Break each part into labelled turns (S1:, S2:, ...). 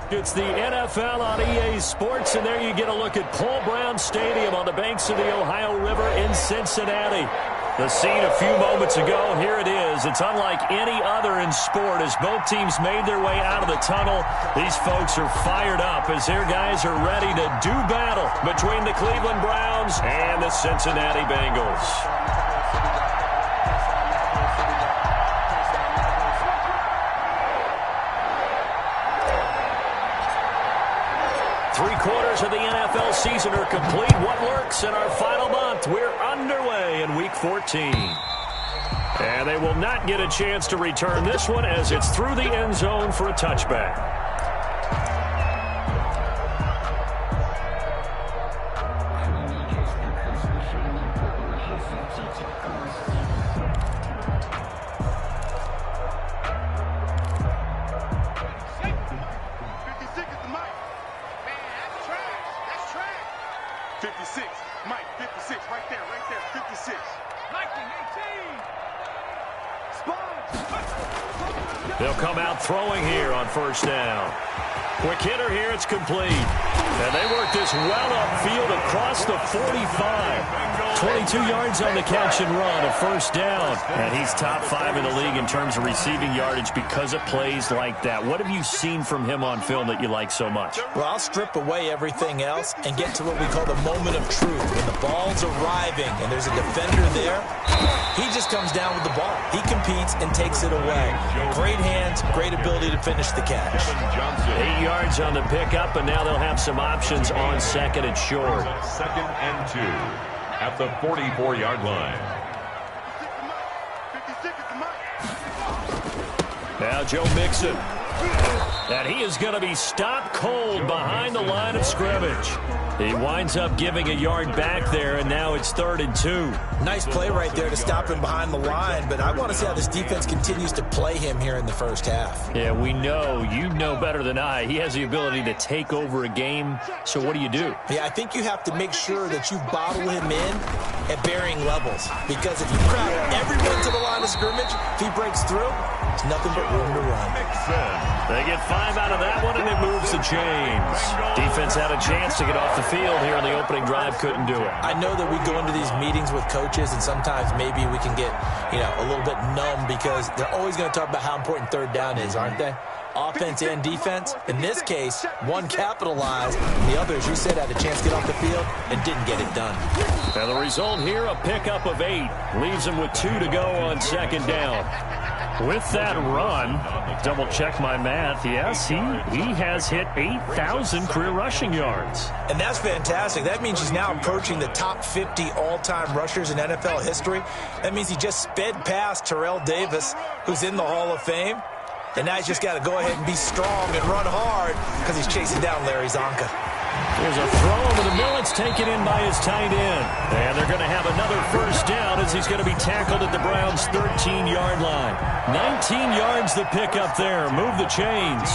S1: It's the NFL on EA Sports, and there you get a look at Paul Brown Stadium on the banks of the Ohio River in Cincinnati. The scene a few moments ago, here it is. It's unlike any other in sport as both teams made their way out of the tunnel. These folks are fired up as their guys are ready to do battle between the Cleveland Browns and the Cincinnati Bengals. Three-quarters of the NFL season are complete. What lurks in our final month? We're underway in Week 14. And they will not get a chance to return this one as it's through the end zone for a touchback. They'll come out throwing here on first down. Quick hitter here, it's complete. And they work this well upfield across the 45. 22 yards on the catch and run, a first down. And he's top 5 in the league in terms of receiving yardage because of plays like that. What have you seen from him on film that you like so much?
S2: Well, I'll strip away everything else and get to what we call the moment of truth. When the ball's arriving and there's a defender there, he just comes down with the ball. He competes and takes it away. Great hands, great ability to finish the catch.
S1: 8 yards on the pickup, and now they'll have some options on second and short.
S3: Second and 2 at the 44-yard line.
S1: Now Joe Mixon. And he is going to be stopped cold behind the line of scrimmage. He winds up giving a yard back there, and now it's 3rd and 2.
S2: Nice play right there to stop him behind the line, but I want to see how this defense continues to play him here in the first half.
S1: Yeah, we know. You know better than I. He has the ability to take over a game, so what do you do?
S2: Yeah, I think you have to make sure that you bottle him in at varying levels, because if you crowd everyone to the line of scrimmage, if he breaks through, it's nothing but room to run.
S1: They get 5 out of that one, and it moves the chains. Defense had a chance to get off the field here on the opening drive, couldn't do it.
S2: I know that we go into these meetings with coaches, and sometimes maybe we can get, a little bit numb because they're always going to talk about how important 3rd down is, aren't they? Offense and defense. In this case, one capitalized, and the other, as you said, had a chance to get off the field and didn't get it done.
S1: And the result here, a pickup of 8. Leaves them with 2 to go on second down. With that run, double-check my math, yes, he has hit 8,000 career rushing yards.
S2: And that's fantastic. That means he's now approaching the top 50 all-time rushers in NFL history. That means he just sped past Terrell Davis, who's in the Hall of Fame. And now he's just got to go ahead and be strong and run hard because he's chasing down Larry Zonka.
S1: There's a throw over the middle. It's taken in by his tight end. And they're going to have another first down as he's going to be tackled at the Browns' 13-yard line. 19 yards the pick up there. Move the chains.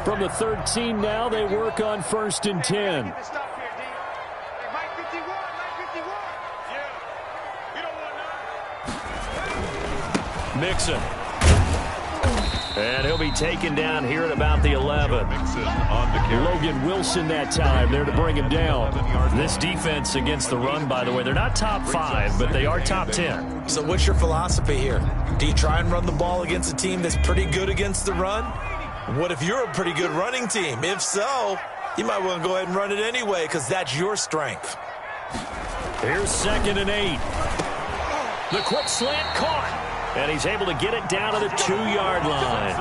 S1: From the 13 now, they work on 1st and 10. Mixon. And he'll be taken down here at about the 11. Logan Wilson that time there to bring him down. This defense against the run, by the way, they're not top 5, but they are top 10.
S2: So what's your philosophy here? Do you try and run the ball against a team that's pretty good against the run? What if you're a pretty good running team? If so, you might want to go ahead and run it anyway because that's your strength.
S1: Here's 2nd and 8. The quick slant caught. And he's able to get it down to the 2-yard line.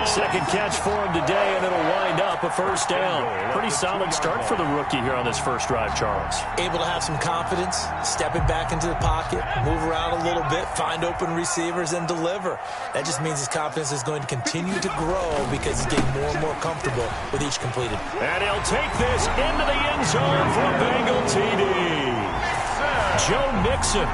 S1: Second catch for him today, and it'll wind up a first down. Pretty solid start for the rookie here on this first drive, Charles.
S2: Able to have some confidence, stepping back into the pocket, move around a little bit, find open receivers, and deliver. That just means his confidence is going to continue to grow because he's getting more and more comfortable with each completed.
S1: And he'll take this into the end zone for a Bengal TD. Joe Mixon,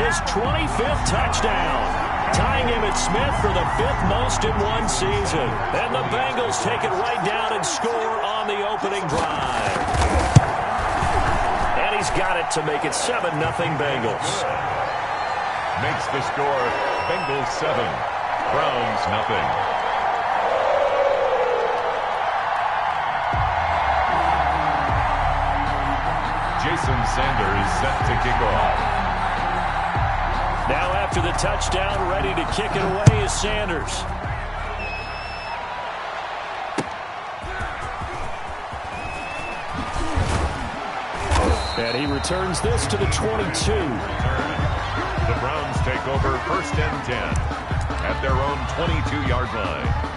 S1: his 25th touchdown, tying Emmitt Smith for the 5th most in one season. And the Bengals take it right down and score on the opening drive. And got it to make it 7-0 Bengals.
S3: Makes the score Bengals 7, Browns nothing. Jason Sanders set to kick off.
S1: Now after the touchdown, ready to kick it away is Sanders. And he returns this to the 22.
S3: The Browns take over 1st and 10 at their own 22-yard line.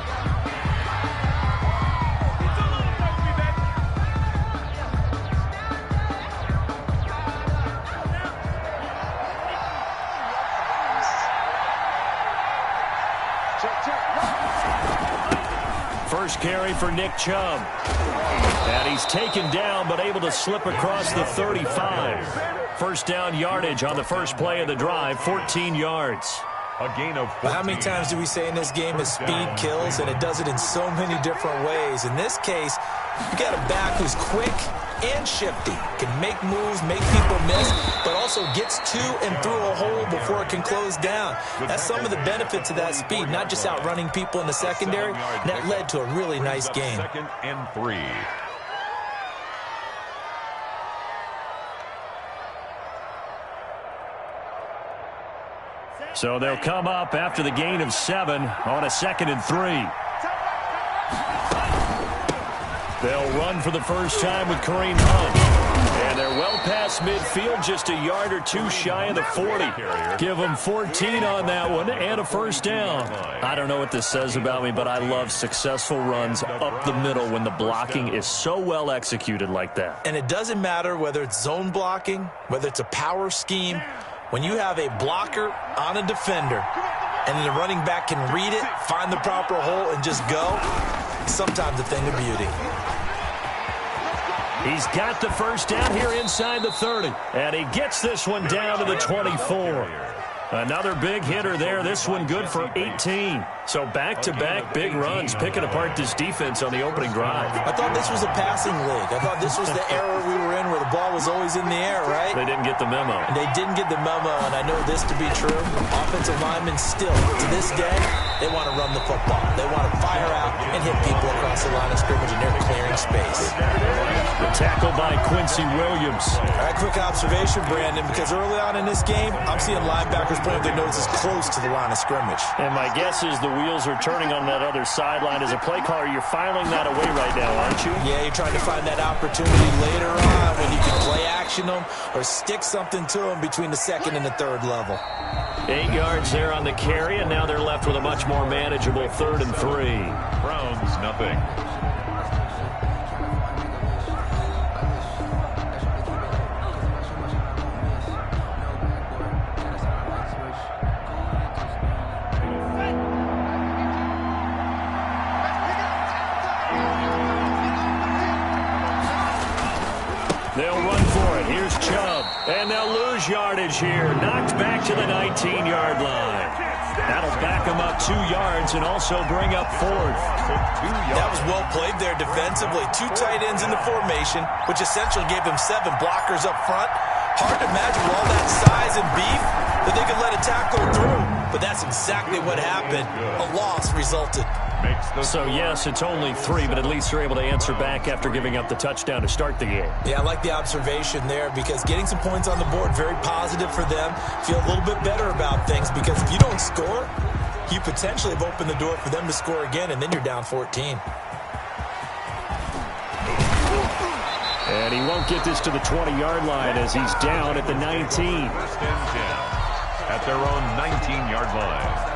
S1: First carry for Nick Chubb. And he's taken down, but able to slip across the 35. First down yardage on the first play of the drive, 14 yards.
S3: A gain of 14.
S2: How many times do we say in this game is speed kills, and it does it in so many different ways. In this case, you got a back who's quick and shifty, can make moves, make people miss, but also gets to and through a hole before it can close down. That's some of the benefits of that speed, not just outrunning people in the secondary, and that led to a really nice game.
S3: 2nd and 3.
S1: So they'll come up after the gain of 7 on a 2nd and 3. They'll run for the first time with Kareem Hunt. And they're well past midfield, just a yard or two shy of the 40. Give them 14 on that one and a first down. I don't know what this says about me, but I love successful runs up the middle when the blocking is so well executed like that.
S2: And it doesn't matter whether it's zone blocking, whether it's a power scheme. When you have a blocker on a defender and then the running back can read it, find the proper hole, and just go, sometimes a thing of beauty.
S1: He's got the first down here inside the 30. And he gets this one down to the 24. Another big hitter there. This one good for 18. So back-to-back big runs, picking apart this defense on the opening drive.
S2: I thought this was a passing league. I thought this was the era we were in where the ball was always in the air, right?
S1: They didn't get the memo.
S2: And they didn't get the memo, and I know this to be true. Offensive linemen still, to this day, they want to run the football. They want to fire out and hit people across the line of scrimmage, and they're clearing space.
S1: The tackle by Quincy Williams.
S2: All right, quick observation, Brandon, because early on in this game, I'm seeing linebackers playing with their noses close to the line of scrimmage.
S1: And my guess is the wheels are turning on that other sideline. As a play caller, you're filing that away right now, aren't you?
S2: Yeah, you're trying to find that opportunity later on when you can play action them or stick something to them between the 2nd and the 3rd level.
S1: 8 yards there on the carry, and now they're left with a much more manageable 3rd and 3.
S3: Browns nothing.
S1: They'll run for it. Here's Chubb. And they'll lose yardage here. Knocked back to the 19-yard line. That'll back them up 2 yards and also bring up 4th.
S2: That was well played there defensively. 2 tight ends in the formation, which essentially gave them 7 blockers up front. Hard to imagine with all that size and beef that they could let a tackle through. But that's exactly what happened. A loss resulted.
S1: So, yes, it's only 3, but at least they're able to answer back after giving up the touchdown to start the game.
S2: Yeah, I like the observation there because getting some points on the board, very positive for them. Feel a little bit better about things because if you don't score, you potentially have opened the door for them to score again, and then you're down 14.
S1: And he won't get this to the 20-yard line as he's down at the 19.
S3: 1st and 10 at their own 19-yard line.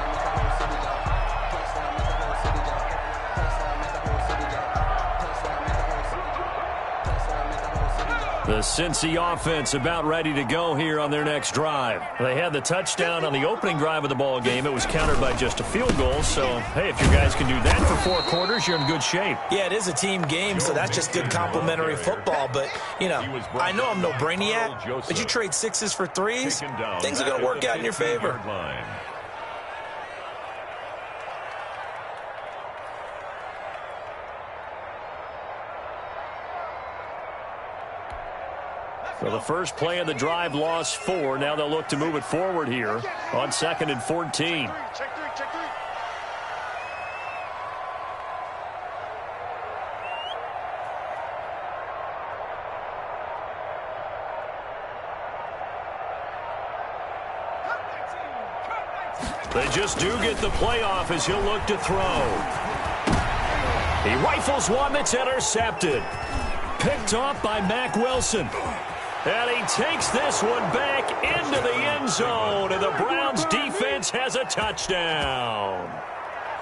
S1: The Cincy offense about ready to go here on their next drive. They had the touchdown on the opening drive of the ball game. It was countered by just a field goal. So, hey, if you guys can do that for 4 quarters, you're in good shape.
S2: Yeah, it is a team game, so that's just good complimentary football. But, you know, I know I'm no brainiac, but you trade 6s for 3s, things are going to work out in your favor.
S1: Well, the first play of the drive lost 4. Now they'll look to move it forward here on 2nd and 14. They just do get the playoff as he'll look to throw. He rifles one that's intercepted. Picked off by Mack Wilson. And he takes this one back into the end zone, and the Browns defense has a touchdown.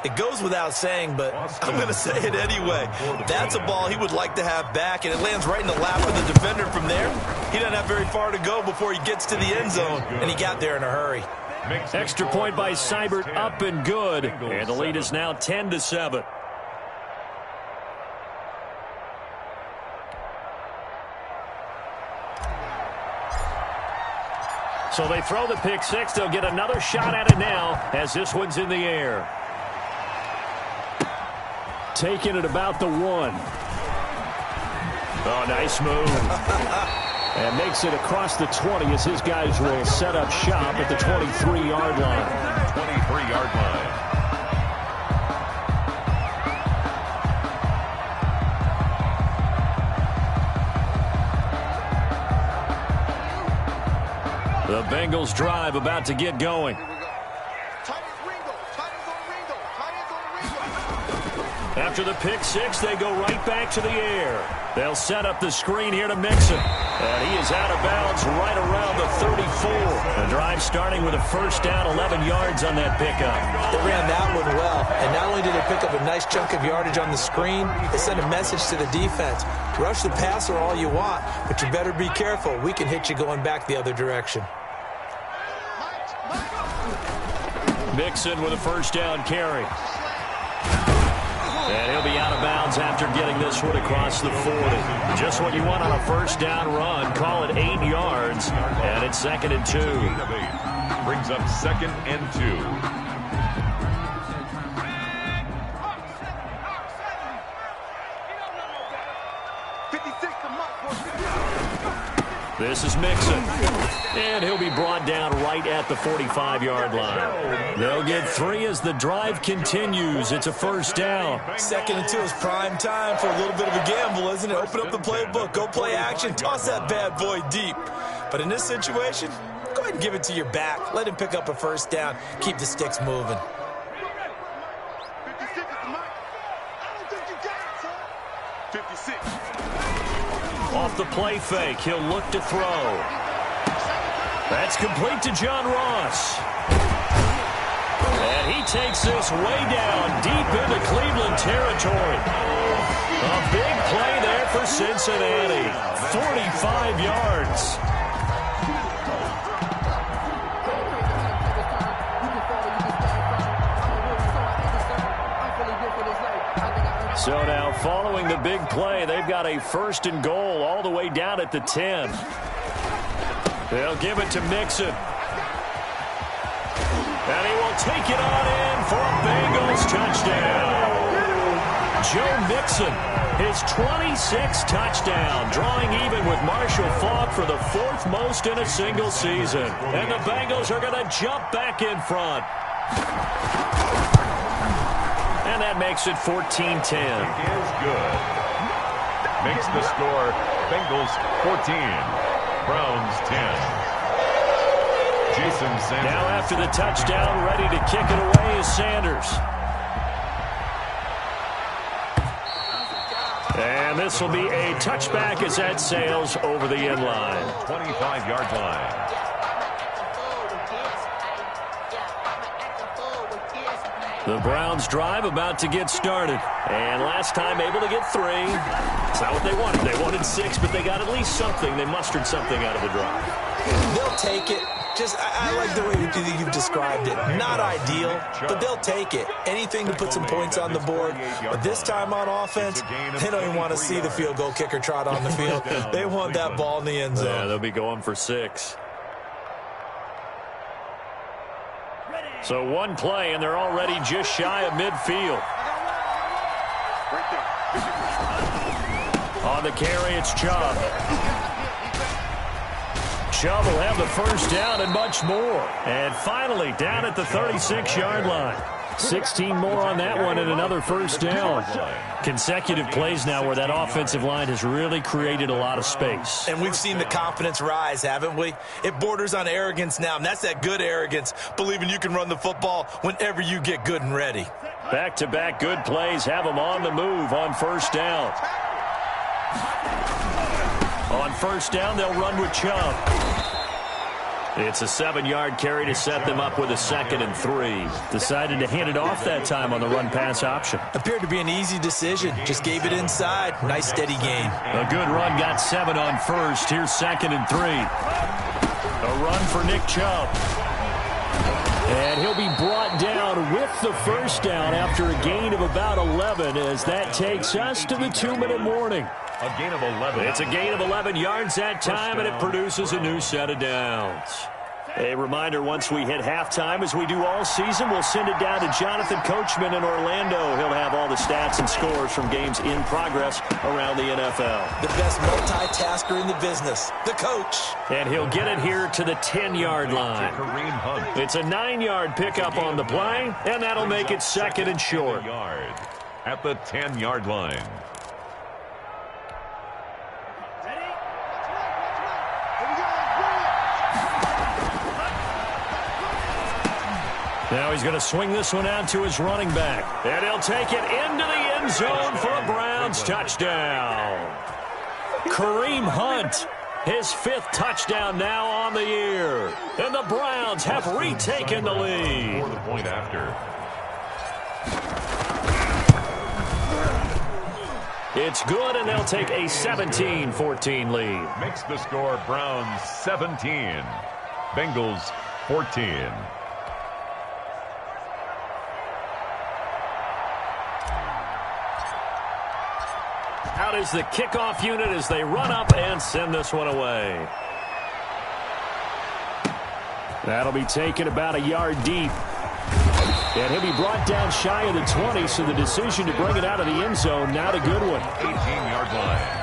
S2: It goes without saying, but I'm going to say it anyway. That's a ball he would like to have back, and it lands right in the lap of the defender from there. He doesn't have very far to go before he gets to the end zone, and he got there in a hurry.
S1: Extra point by Seibert, up and good, and the lead is now 10-7. So they throw the pick six. They'll get another shot at it now as this one's in the air. Taking it about the 1. Oh, nice move. And makes it across the 20 as his guys will set up shop at the 23-yard line.
S3: 23-yard line.
S1: The Bengals drive about to get going. After the pick six, they go right back to the air. They'll set up the screen here to Mixon. And he is out of bounds right around the 34. The drive starting with a first down, 11 yards on that pickup.
S2: They ran that one well. And not only did they pick up a nice chunk of yardage on the screen, they sent a message to the defense. Rush the passer all you want, but you better be careful. We can hit you going back the other direction.
S1: Mixon with a first down carry. And he'll be out of bounds after getting this one across the 40. Just what you want on a first down run. Call it 8 yards. And it's 2nd and 2.
S3: Brings up 2nd and 2.
S1: This is Mixon. And he'll be brought down right at the 45-yard line. They'll get 3 as the drive continues. It's a first down.
S2: 2nd and 2 is prime time for a little bit of a gamble, isn't it? Open up the playbook, go play action, toss that bad boy deep. But in this situation, go ahead and give it to your back. Let him pick up a first down. Keep the sticks moving.
S3: 56.
S1: Off the play fake, he'll look to throw. That's complete to John Ross. And he takes this way down deep into Cleveland territory. A big play there for Cincinnati. 45 yards. So now, following the big play, they've got a 1st and goal all the way down at the 10. They'll give it to Mixon. And he will take it on in for a Bengals touchdown. Joe Mixon, his 26th touchdown, drawing even with Marshall Faulk for the 4th most in a single season. And the Bengals are going to jump back in front. And that makes it 14-10.
S3: Is good. Makes the score Bengals 14, Browns 10. Jason Sanders.
S1: Now after the touchdown, ready to kick it away is Sanders. And this will be a touchback as that sails over the end line.
S3: 25-yard line.
S1: The Browns drive about to get started. And last time able to get 3. It's not what they wanted. They wanted 6, but they got at least something. They mustered something out of the drive.
S2: They'll take it. Just, I like the way you've described it. Not ideal, but they'll take it. Anything to put some points on the board. But this time on offense, they don't even want to see the field goal kicker trot on the field. They want that ball in the end zone.
S1: Yeah, they'll be going for 6. So one play, and they're already just shy of midfield. On the carry, it's Chubb. Chubb will have the first down and much more. And finally, down at the 36-yard line. 16 more on that one and another first down. Consecutive plays now where that offensive line has really created a lot of space.
S2: And we've seen the confidence rise, haven't we? It borders on arrogance now, and that's that good arrogance, believing you can run the football whenever you get good and ready.
S1: Back-to-back good plays have them on the move on first down. On first down, they'll run with Chubb. It's a 7-yard carry to set them up with a 2nd and 3. Decided to hand it off that time on the run-pass option.
S2: Appeared to be an easy decision. Just gave it inside. Nice, steady gain.
S1: A good run got 7 on first. Here's 2nd and 3. A run for Nick Chubb. And he'll be brought down with the first down after a gain of about 11 as that takes us to the 2-minute warning.
S3: A gain of 11.
S1: It's a gain of 11 yards that time, and it produces a new set of downs. A reminder, once we hit halftime, as we do all season, we'll send it down to Jonathan Coachman in Orlando. He'll have all the stats and scores from games in progress around the NFL.
S2: The best multitasker in the business, the coach.
S1: And he'll get it here to the 10-yard line.
S3: Kareem Hunt.
S1: It's a 9-yard pickup on the play, and that'll make it 2nd and short.
S3: At the 10-yard line.
S1: Now he's going to swing this one out to his running back. And he'll take it into the end zone for a Browns touchdown. Kareem Hunt, his 5th touchdown now on the year. And the Browns have retaken the lead.
S3: For the point after.
S1: It's good, and they'll take a 17-14 lead.
S3: Makes the score Browns 17. Bengals 14.
S1: Out is the kickoff unit as they run up and send this one away. That'll be taken about a yard deep. And he'll be brought down shy of the 20, so the decision to bring it out of the end zone, not a good one.
S3: 18-yard line.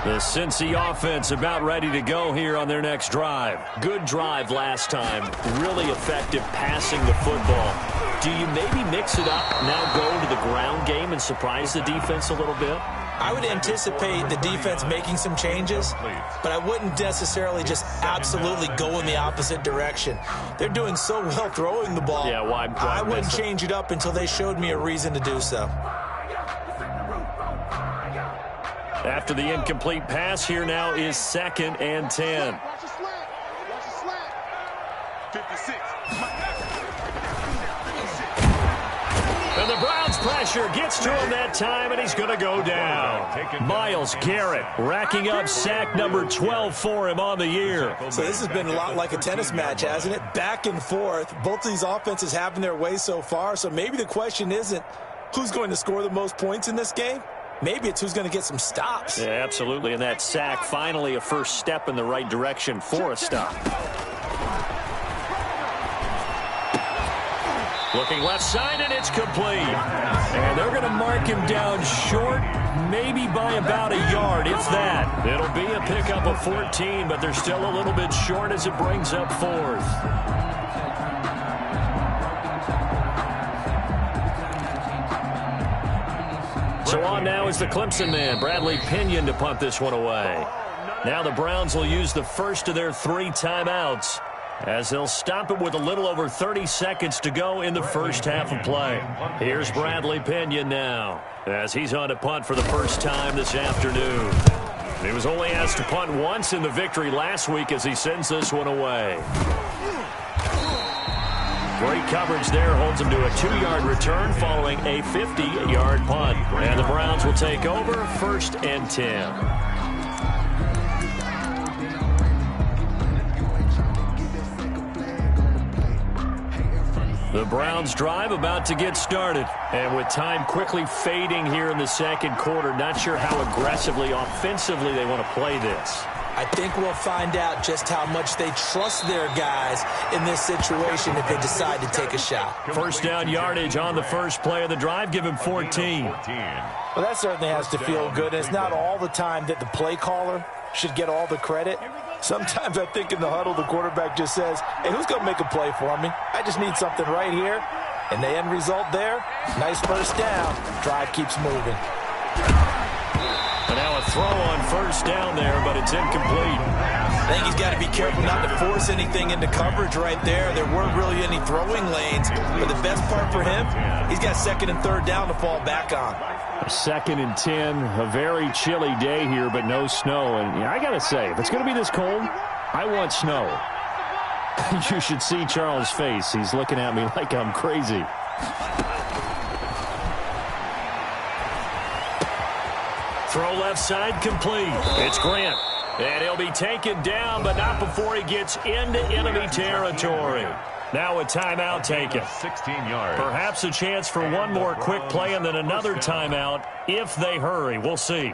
S1: The Cincy offense about ready to go here on their next drive. Good drive last time. Really effective passing the football. Do you maybe mix it up, now go to the ground game and surprise the defense a little bit?
S2: I would anticipate the defense making some changes, but I wouldn't necessarily just absolutely go in the opposite direction. They're doing so well throwing the ball.
S1: Yeah, why
S2: I wouldn't change it up until they showed me a reason to do so.
S1: After the incomplete pass, here now is 2nd and 10.
S4: Watch the slant. 56.
S1: And the Browns pressure gets to him that time, and he's going to go down. Myles Garrett racking up sack number 12 for him on the year.
S2: So this has been a lot like a tennis match, hasn't it? Back and forth. Both of these offenses having their way so far, so maybe the question isn't who's going to score the most points in this game. Maybe it's who's going to get some stops.
S1: Yeah, absolutely. And that sack, finally a first step in the right direction for a stop. Looking left side, and it's complete. And they're going to mark him down short, maybe by about a yard, if that. It'll be a pickup of 14, but they're still a little bit short as it brings up 4th. So on now is the Clemson man, Bradley Pinion, to punt this one away. Now the Browns will use the first of their 3 timeouts as they'll stop it with a little over 30 seconds to go in the first half of play. Here's Bradley Pinion now as he's on to punt for the first time this afternoon. He was only asked to punt once in the victory last week as he sends this one away. Great coverage there, holds him to a 2-yard return following a 50-yard punt. And the Browns will take over 1st and 10. The Browns drive about to get started. And with time quickly fading here in the second quarter, not sure how aggressively, offensively they want to play this.
S2: I think we'll find out just how much they trust their guys in this situation if they decide to take a shot.
S1: First down yardage on the first play of the drive. Give him 14.
S2: Well, that certainly has to feel good. It's not all the time that the play caller should get all the credit. Sometimes I think in the huddle, the quarterback just says, hey, who's going to make a play for me? I just need something right here. And the end result there, nice first down. Drive keeps moving.
S1: And now a throw on first down there, but it's incomplete.
S2: I think he's got to be careful not to force anything into coverage right there. There weren't really any throwing lanes. But the best part for him, he's got second and third down to fall back on.
S1: 2nd and 10, a very chilly day here, but no snow. And I got to say, if it's going to be this cold, I want snow. You should see Charles' face. He's looking at me like I'm crazy. Throw left side complete. It's Grant. And he'll be taken down, but not before he gets into enemy territory. Now a timeout taken.
S3: 16 yards.
S1: Perhaps a chance for one more quick play and then another timeout if they hurry. We'll see.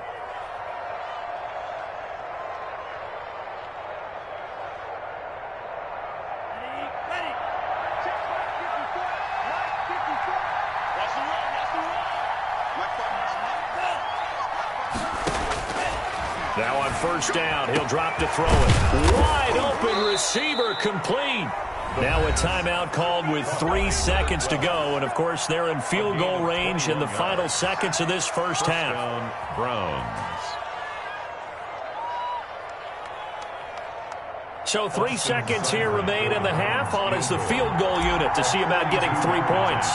S1: Now on first down, he'll drop to throw it. Wide open receiver complete. Now a timeout called with 3 seconds to go. And, of course, they're in field goal range in the final seconds of this first half.
S3: Browns.
S1: So 3 seconds here remain in the half. On is the field goal unit to see about getting 3 points.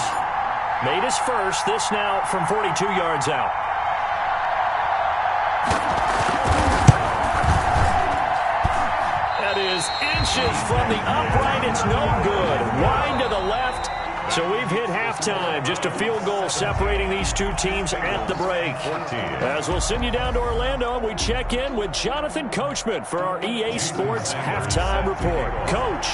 S1: Made his first. This now from 42 yards out. That is inches from the upright. It's no good. Wide to the left. So we've hit halftime. Just a field goal separating these two teams at the break. As we'll send you down to Orlando, we check in with Jonathan Coachman for our EA Sports Halftime Report. Coach.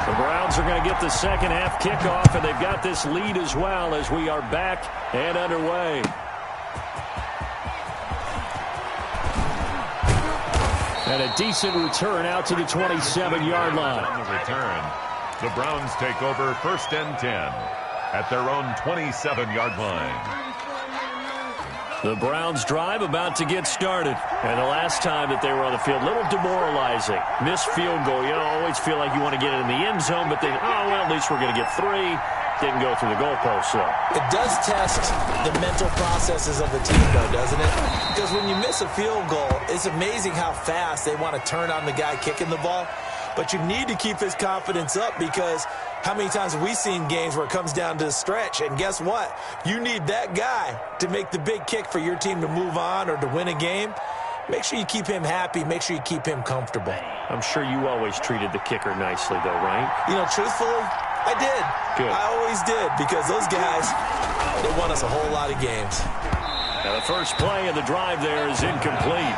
S1: The Browns are going to get the second half kickoff, and they've got this lead as well as we are back and underway. And a decent return out to the 27-yard line.
S3: On the return, the Browns take over 1st and 10 at their own 27-yard line.
S1: The Browns drive about to get started. And the last time that they were on the field, a little demoralizing. Missed field goal. You always feel like you want to get it in the end zone, but then, oh, well, at least we're going to get 3. Didn't go through the goalpost, though.
S2: It does test the mental processes of the team, though, doesn't it? Because when you miss a field goal, it's amazing how fast they want to turn on the guy kicking the ball. But you need to keep his confidence up because how many times have we seen games where it comes down to a stretch? And guess what? You need that guy to make the big kick for your team to move on or to win a game. Make sure you keep him happy. Make sure you keep him comfortable.
S1: I'm sure you always treated the kicker nicely, though, right?
S2: You know, truthfully, I did.
S1: Good.
S2: I always did because those guys, they won us a whole lot of games.
S1: Now the first play of the drive there is incomplete.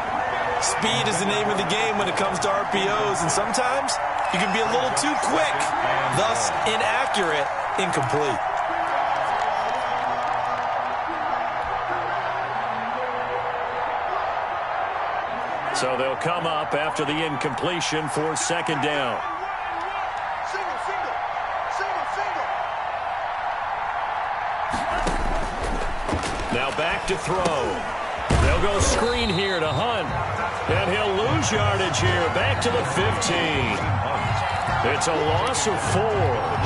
S2: Speed is the name of the game when it comes to RPOs, and sometimes you can be a little too quick, thus inaccurate, incomplete.
S1: So they'll come up after the incompletion for second down. Now back to throw. They'll go screen here to Hunt. And he'll lose yardage here. Back to the 15. It's a loss of 4.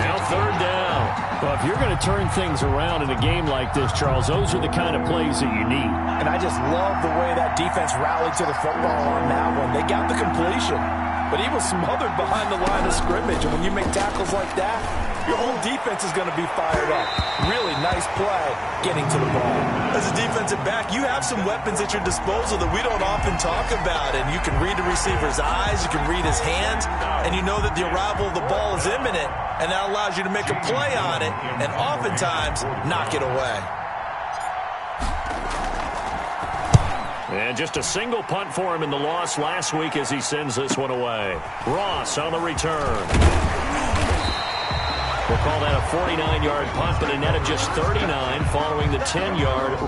S1: Now third down. Well, if you're going to turn things around in a game like this, Charles, those are the kind of plays that you need.
S2: And I just love the way that defense rallied to the football on that one. They got the completion, but he was smothered behind the line of scrimmage. And when you make tackles like that, your whole defense is going to be fired up. Really nice play getting to the ball. As a defensive back, you have some weapons at your disposal that we don't often talk about. And you can read the receiver's eyes, you can read his hands, and you know that the arrival of the ball is imminent. And that allows you to make a play on it and oftentimes knock it away.
S1: And just a single punt for him in the loss last week as he sends this one away. Ross on the return. We'll call that a 49-yard punt, but a net of just 39 following the 10-yard.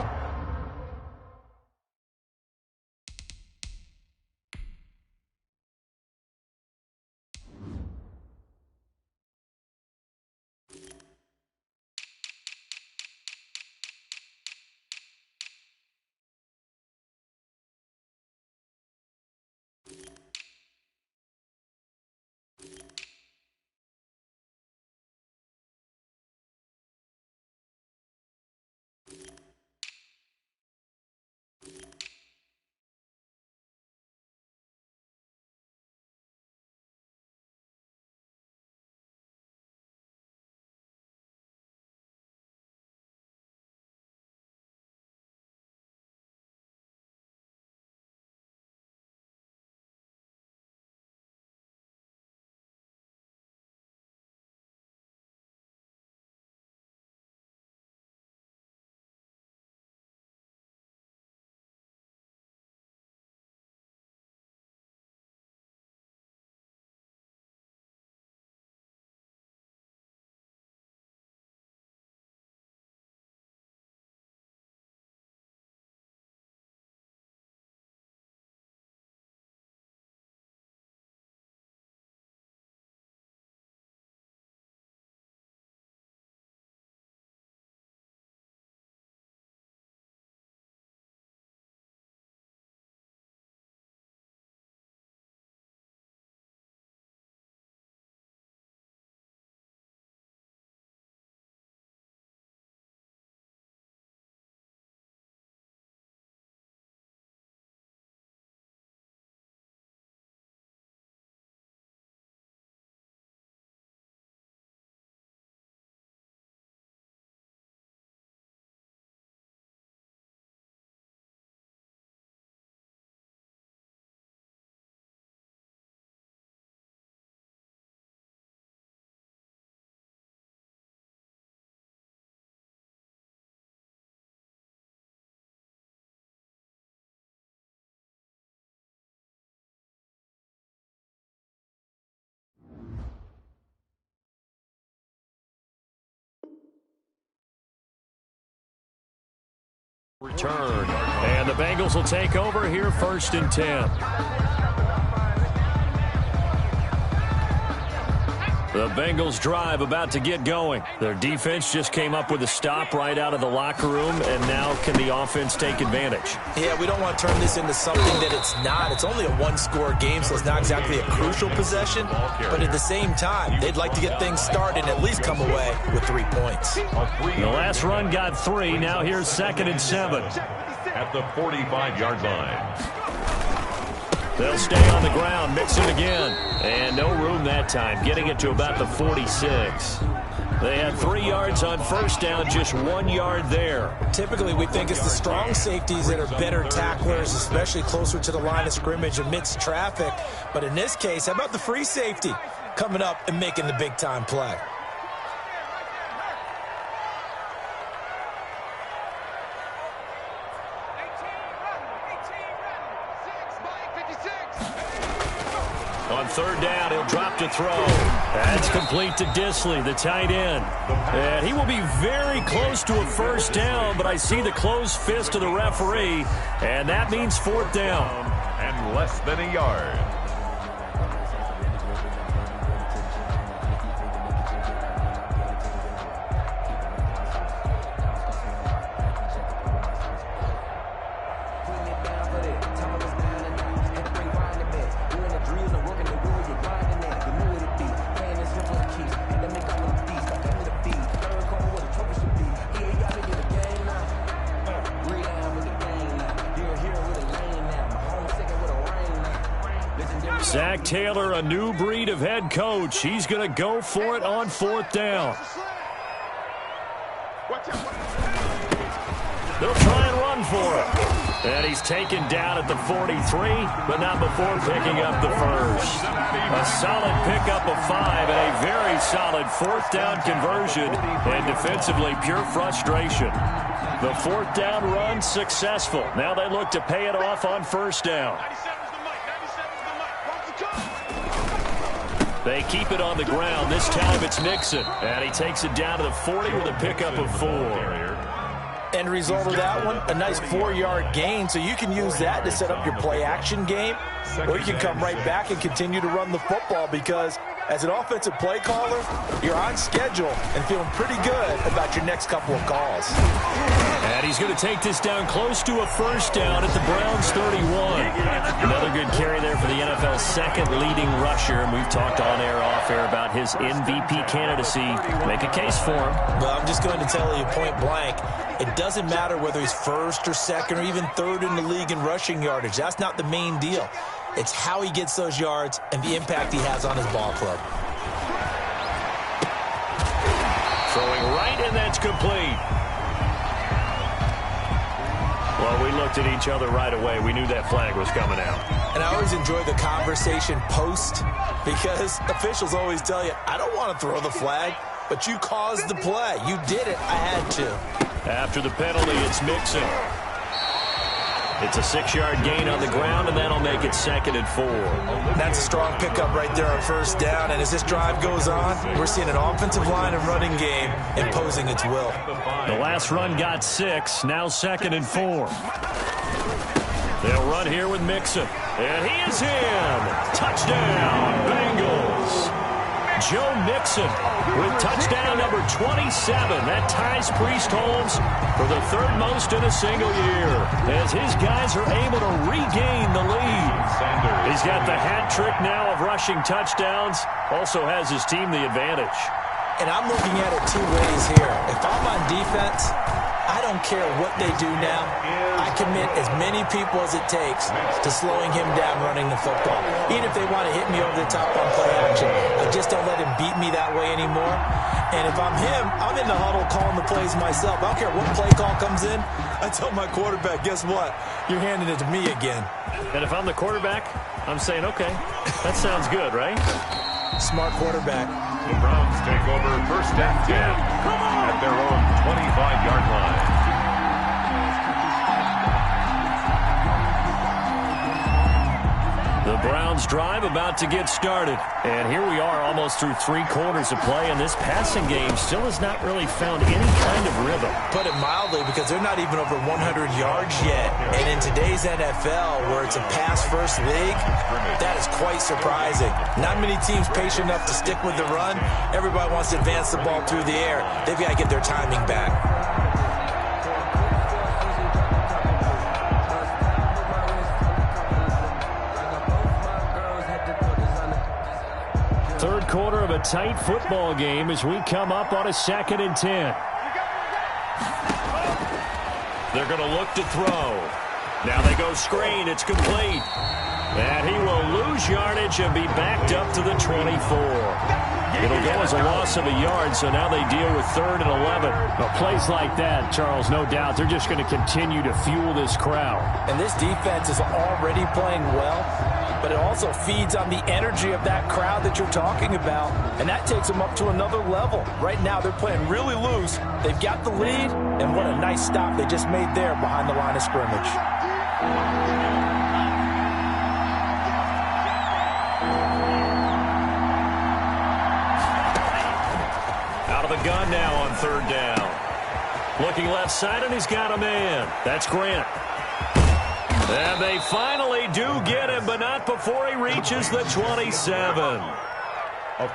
S1: Return, and the Bengals will take over here 1st and 10. The Bengals drive about to get going. Their defense just came up with a stop right out of the locker room, and now can the offense take advantage?
S2: Yeah, we don't want to turn this into something that it's not. It's only a one-score game, so it's not exactly a crucial possession. But at the same time, they'd like to get things started and at least come away with 3 points.
S1: The last run got 3. Now here's 2nd and 7.
S3: At the 45-yard line.
S1: They'll stay on the ground, mix it again. And no room that time, getting it to about the 46. They had 3 yards on 1st down, just 1 yard there.
S2: Typically, we think it's the strong safeties that are better tacklers, especially closer to the line of scrimmage amidst traffic. But in this case, how about the free safety coming up and making the big-time play?
S1: On 3rd down, he'll drop to throw. That's complete to Disley, the tight end. And he will be very close to a 1st down, but I see the closed fist of the referee, and that means 4th down.
S3: And less than a yard.
S1: Zach Taylor, a new breed of head coach. He's going to go for it on 4th down. They'll try and run for it. And he's taken down at the 43, but not before picking up the 1st. A solid pickup of 5 and a very solid 4th down conversion. And defensively, pure frustration. The 4th down run successful. Now they look to pay it off on 1st down. They keep it on the ground. This time it's Mixon. And he takes it down to the 40 with a pickup of 4.
S2: End result of that one, a nice 4-yard gain. So you can use that to set up your play-action game. Or you can come right back and continue to run the football because as an offensive play caller, you're on schedule and feeling pretty good about your next couple of calls.
S1: And he's going to take this down close to a 1st down at the Browns 31. Another good carry there for the NFL's 2nd leading rusher. And we've talked on air, off air about his MVP candidacy. Make a case for him.
S2: Well, I'm just going to tell you point blank, it doesn't matter whether he's 1st or 2nd or even 3rd in the league in rushing yardage. That's not the main deal. It's how he gets those yards and the impact he has on his ball club.
S1: Throwing right, and that's complete. Well, we looked at each other right away. We knew that flag was coming out.
S2: And I always enjoy the conversation post because officials always tell you, I don't want to throw the flag, but you caused the play. You did it. I had to.
S1: After the penalty, it's Mixon. It's a 6-yard gain on the ground, and that'll make it 2nd and 4.
S2: That's a strong pickup right there on 1st down. And as this drive goes on, we're seeing an offensive line and running game imposing its will.
S1: The last run got 6, now 2nd and 4. They'll run here with Mixon. And he is in. Touchdown, Bengals. Joe Mixon with touchdown number 27. That ties Priest Holmes for the 3rd most in a single year as his guys are able to regain the lead. He's got the hat trick now of rushing touchdowns. Also has his team the advantage.
S2: And I'm looking at it 2 ways here. If I'm on defense, I don't care what they do now. I commit as many people as it takes to slowing him down running the football. Even if they want to hit me over the top on play action, I just don't let him beat me that way anymore. And if I'm him, I'm in the huddle calling the plays myself. I don't care what play call comes in. I tell my quarterback, guess what? You're handing it to me again.
S1: And if I'm the quarterback, I'm saying, okay, that sounds good, right?
S2: Smart quarterback.
S3: The Browns take over 1st and 10 at their own 25-yard line.
S1: The Browns drive about to get started. And here we are almost through 3 quarters of play, and this passing game still has not really found any kind of rhythm.
S2: Put it mildly, because they're not even over 100 yards yet. And in today's NFL, where it's a pass-first league, that is quite surprising. Not many teams patient enough to stick with the run. Everybody wants to advance the ball through the air. They've got to get their timing back.
S1: Third quarter of a tight football game as we come up on a 2nd and 10. They're going to look to throw. Now they go screen. It's complete. And he will lose yardage and be backed up to the 24. It'll go as a loss of a yard, so now they deal with 3rd and 11.
S5: Well, plays like that, Charles, no doubt, they're just going to continue to fuel this crowd.
S2: And this defense is already playing well, but it also feeds on the energy of that crowd that you're talking about, and that takes them up to another level. Right now, they're playing really loose. They've got the lead, and what a nice stop they just made there behind the line of scrimmage.
S1: Out of the gun now on 3rd down. Looking left side, and he's got a man. That's Grant. And they finally do get him, but not before he reaches the 27. A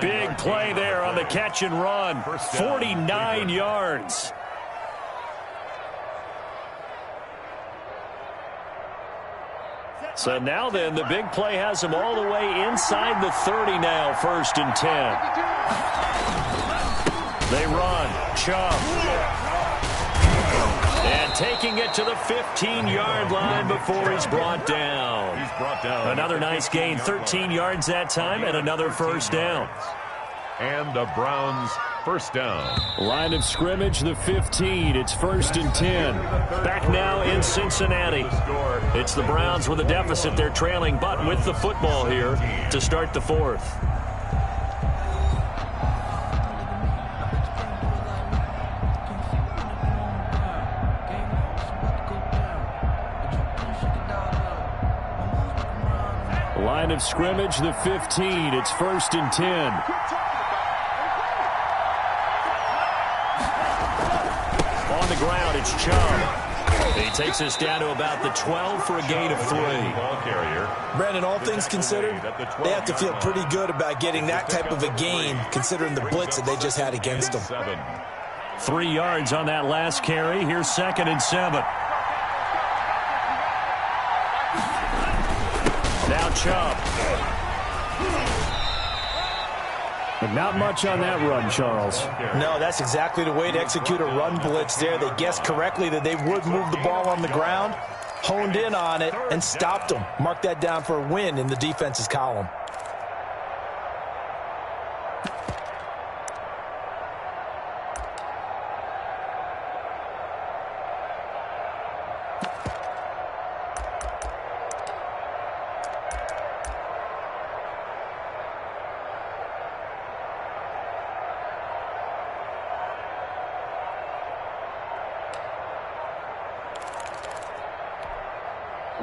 S1: big play there on the catch and run. 49 yards. So now then, the big play has him all the way inside the 30 now, 1st and 10. They run. Chubb. And taking it to the 15-yard line before he's brought down. Another nice gain, 13 yards that time, and another 1st down.
S3: And the Browns' 1st down.
S1: Line of scrimmage, the 15. It's 1st and 10. Back now in Cincinnati. It's the Browns with a deficit. They're trailing, but with the football here to start the 4th. Line of scrimmage, the 15. It's 1st and 10. On the ground, it's Chubb. He takes us down to about the 12 for a gain of 3.
S2: Brandon, all things considered, they have to feel pretty good about getting that type of a gain, considering the blitz that they just had against them.
S1: 3 yards on that last carry. Here's 2nd and 7. Now Chubb.
S5: But not much on that run, Charles.
S2: No, that's exactly the way to execute a run blitz there. They guessed correctly that they would move the ball on the ground, honed in on it, and stopped them. Mark that down for a win in the defense's column.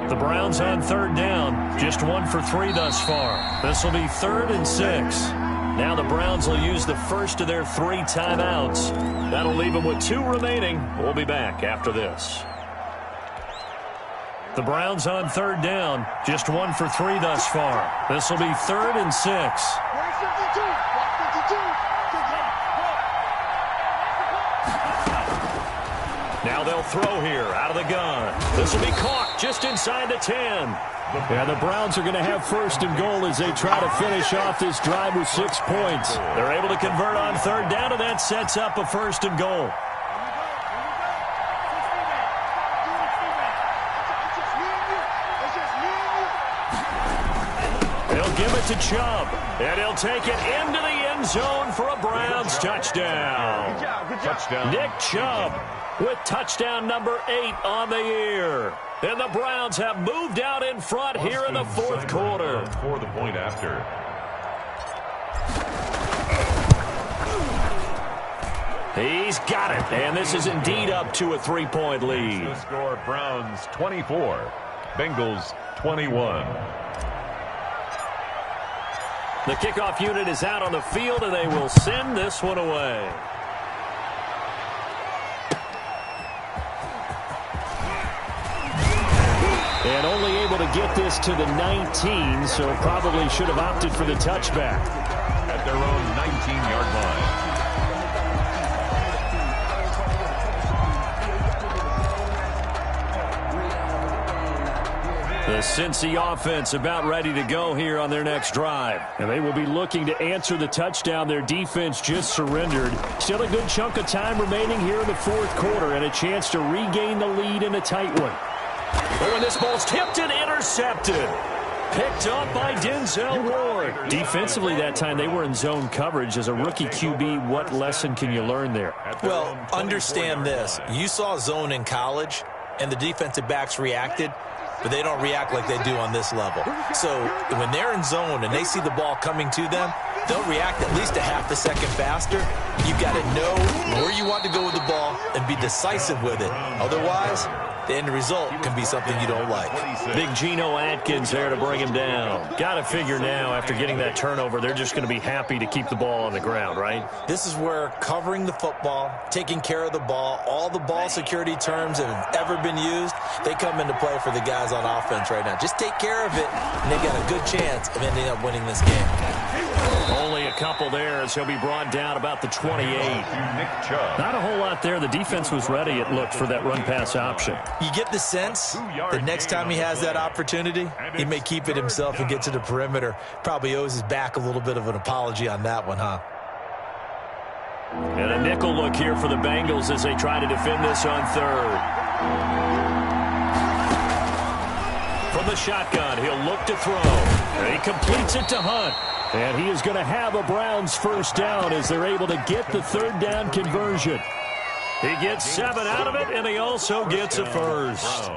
S1: The Browns on 3rd down. Just 1 for 3 thus far. This will be 3rd and 6. Now the Browns will use the first of their 3 timeouts. That'll leave them with 2 remaining. We'll be back after this. The Browns on 3rd down. Just 1 for 3 thus far. This will be 3rd and 6. Now they'll throw here out of the gun. This will be caught just inside the 10.
S5: Yeah, the Browns are going to have 1st and goal as they try to finish off this drive with 6 points.
S1: They're able to convert on 3rd down, and that sets up a 1st and goal. They'll give it to Chubb, and he'll take it into the end zone for a Browns touchdown. Nick Chubb with touchdown number 8 on the year. And the Browns have moved out in front here in the 4th quarter.
S3: For the point after.
S1: He's got it. And this is indeed up to a 3-point lead.
S3: The score, Browns 24, Bengals 21.
S1: The kickoff unit is out on the field, and they will send this one away.
S5: And only able to get this to the 19, so probably should have opted for the touchback.
S3: At their own 19-yard line.
S1: The Cincy offense about ready to go here on their next drive.
S5: And they will be looking to answer the touchdown their defense just surrendered. Still a good chunk of time remaining here in the fourth quarter and a chance to regain the lead in a tight one.
S1: Oh, and this ball's tipped and intercepted. Picked up by Denzel Ward.
S5: Defensively that time, they were in zone coverage. As a rookie QB, what lesson can you learn there?
S2: Well, understand this. You saw zone in college, and the defensive backs reacted, but they don't react like they do on this level. So when they're in zone and they see the ball coming to them, they'll react at least a half a second faster. You've got to know where you want to go with the ball and be decisive with it. Otherwise, the end result can be something you don't like.
S1: Big Geno Atkins there to bring him down. Got to figure now, after getting that turnover, they're just going to be happy to keep the ball on the ground, right?
S2: This is where covering the football, taking care of the ball, all the ball security terms that have ever been used, they come into play for the guys on offense right now. Just take care of it, and they've got a good chance of ending up winning this game.
S1: Only a couple there as he'll be brought down about the 28.
S5: Not a whole lot there. The defense was ready, it looked, for that run-pass option.
S2: You get the sense that next time he has that opportunity, he may keep it himself and get to the perimeter. Probably owes his back a little bit of an apology on that one, huh?
S1: And a nickel look here for the Bengals as they try to defend this on third. From the shotgun, he'll look to throw. And he completes it to Hunt.
S5: And he is going to have a Browns first down as they're able to get the third down conversion.
S1: He gets 7 out of it, and he also gets a first.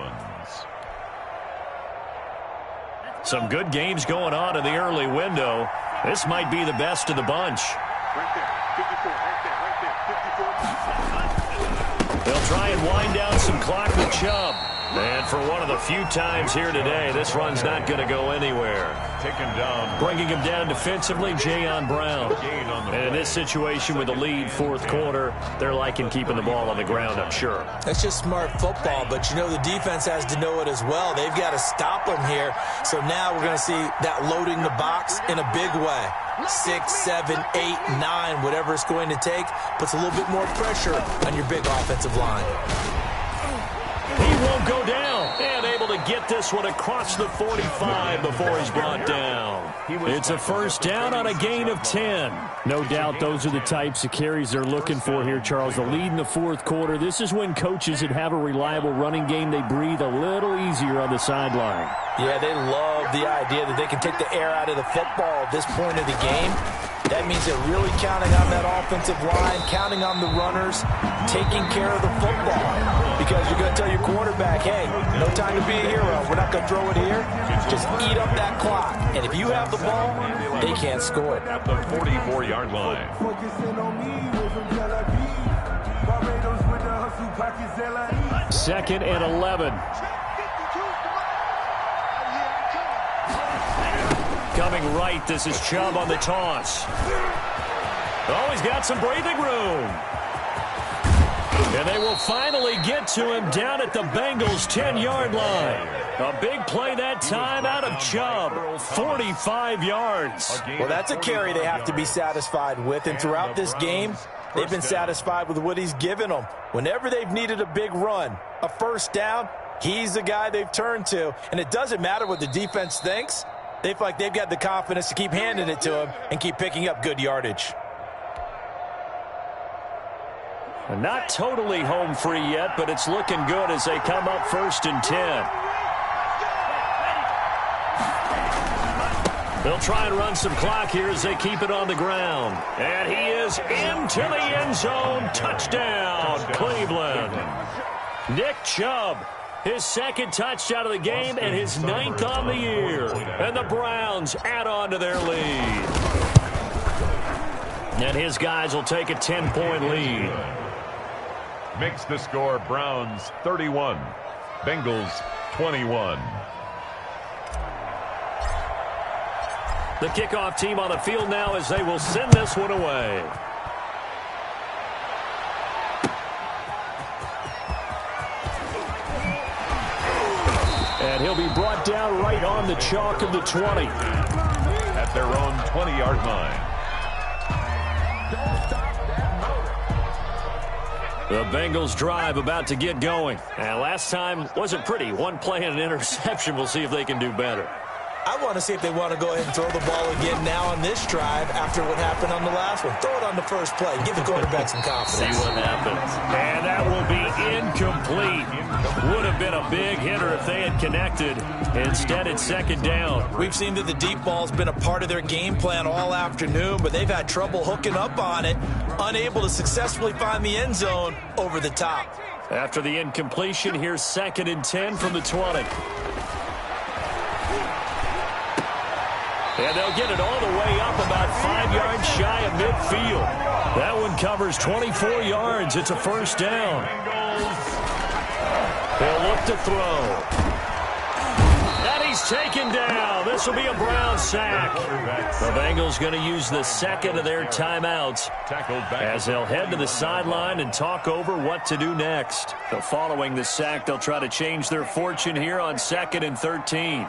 S1: Some good games going on in the early window. This might be the best of the bunch. They'll try and wind down some clock with Chubb. And for one of the few times here today, this run's not going to go anywhere. Bringing him down defensively, Jayon Brown. And in this situation with the lead fourth quarter, they're liking keeping the ball on the ground, I'm sure.
S2: That's just smart football, but you know the defense has to know it as well. They've got to stop them here. So now we're going to see that loading the box in a big way. 6, 7, 8, 9, whatever it's going to take, puts a little bit more pressure on your big offensive line.
S1: He won't go down, and able to get this one across the 45 before he's brought down.
S5: It's a first down on a gain of 10. No doubt those are the types of carries they're looking for here, Charles. The lead in the fourth quarter. This is when coaches that have a reliable running game, they breathe a little easier on the sideline.
S2: Yeah, they love the idea that they can take the air out of the football at this point of the game. That means they're really counting on that offensive line, counting on the runners, taking care of the football. Because you're going to tell your quarterback, hey, no time to be a hero. We're not going to throw it here. Just eat up that clock. And if you have the ball, they can't score it.
S3: At the 44-yard line.
S5: Second and 11.
S1: Coming right, this is Chubb on the toss. Oh, he's got some breathing room. And they will finally get to him down at the Bengals' 10-yard line. A big play that time out of Chubb, 45 yards.
S2: Well, that's a carry they have to be satisfied with. And throughout this game, they've been satisfied with what he's given them. Whenever they've needed a big run, a first down, he's the guy they've turned to. And it doesn't matter what the defense thinks. They feel like they've got the confidence to keep handing it to him and keep picking up good yardage.
S1: Not totally home free yet, but it's looking good as they come up 1st and 10. They'll try and run some clock here as they keep it on the ground. And he is into the end zone. Touchdown, Cleveland. Nick Chubb, his second touchdown of the game and his 9th on the year. And the Browns add on to their lead. And his guys will take a 10-point lead.
S3: Makes the score Browns 31, Bengals 21.
S1: The kickoff team on the field now as they will send this one away. And he'll be brought down right on the chalk of the 20.
S3: At their own 20-yard line.
S1: The Bengals drive about to get going. And last time wasn't pretty. One play and an interception. We'll see if they can do better.
S2: I want to see if they want to go ahead and throw the ball again now on this drive after what happened on the last one. Throw it on the first play. Give the quarterback some confidence.
S1: See what happens. And that will be incomplete. Would have been a big hitter if they had connected. Instead, it's second down.
S2: We've seen that the deep ball's been a part of their game plan all afternoon, but they've had trouble hooking up on it, unable to successfully find the end zone over the top.
S1: After the incompletion, here's 2nd and 10 from the 20. And they'll get it all the way up about 5 yards shy of midfield. That one covers 24 yards. It's a first down. They'll look to throw. And he's taken down. This will be a Brown sack. The Bengals going to use the second of their timeouts as they'll head to the sideline and talk over what to do next. So following the sack, they'll try to change their fortune here on 2nd and 13.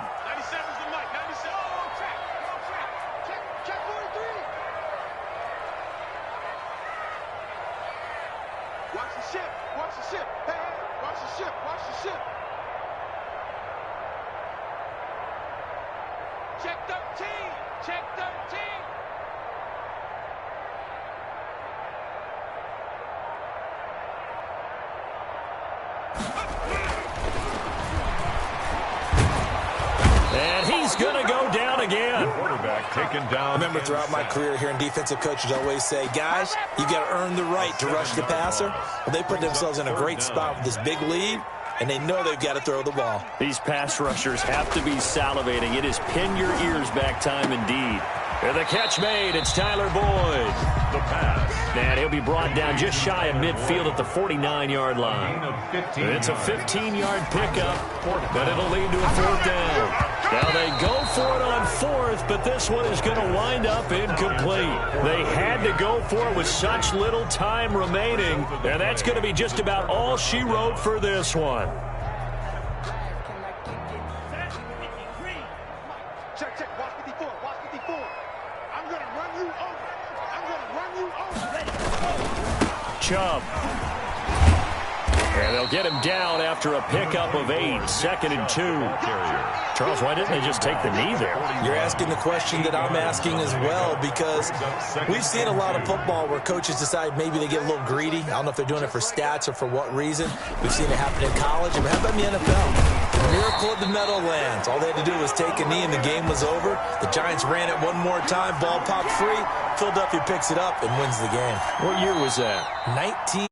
S1: And he's going to go down again.
S3: Quarterback taken down.
S2: I remember throughout my career hearing defensive coaches always say, guys, you got to earn the right to rush the passer. Well, they put themselves in a great spot with this big lead, and they know they've got to throw the ball.
S1: These pass rushers have to be salivating. It is pin your ears back time indeed. And the catch made. It's Tyler Boyd.
S3: The pass.
S1: And he'll be brought down just shy of midfield at the 49-yard line. It's a 15-yard pickup, but it'll lead to a fourth down. Now they go for it on fourth, but this one is going to wind up incomplete. They had to go for it with such little time remaining, and that's going to be just about all she wrote for this one.
S4: Check, check. Watch 54. Watch 54. I'm going to run you over. I'm going to run you over.
S1: Chubb. And they'll get him down after a pickup of 8. 2nd and 2. Charles, why didn't they just take the knee there?
S2: You're asking the question that I'm asking as well, because we've seen a lot of football where coaches decide maybe they get a little greedy. I don't know if they're doing it for stats or for what reason. We've seen it happen in college, and how about in the NFL? The miracle of the Meadowlands. All they had to do was take a knee, and the game was over. The Giants ran it one more time. Ball popped free. Philadelphia picks it up and wins the game.
S1: What year was that?
S2: 19.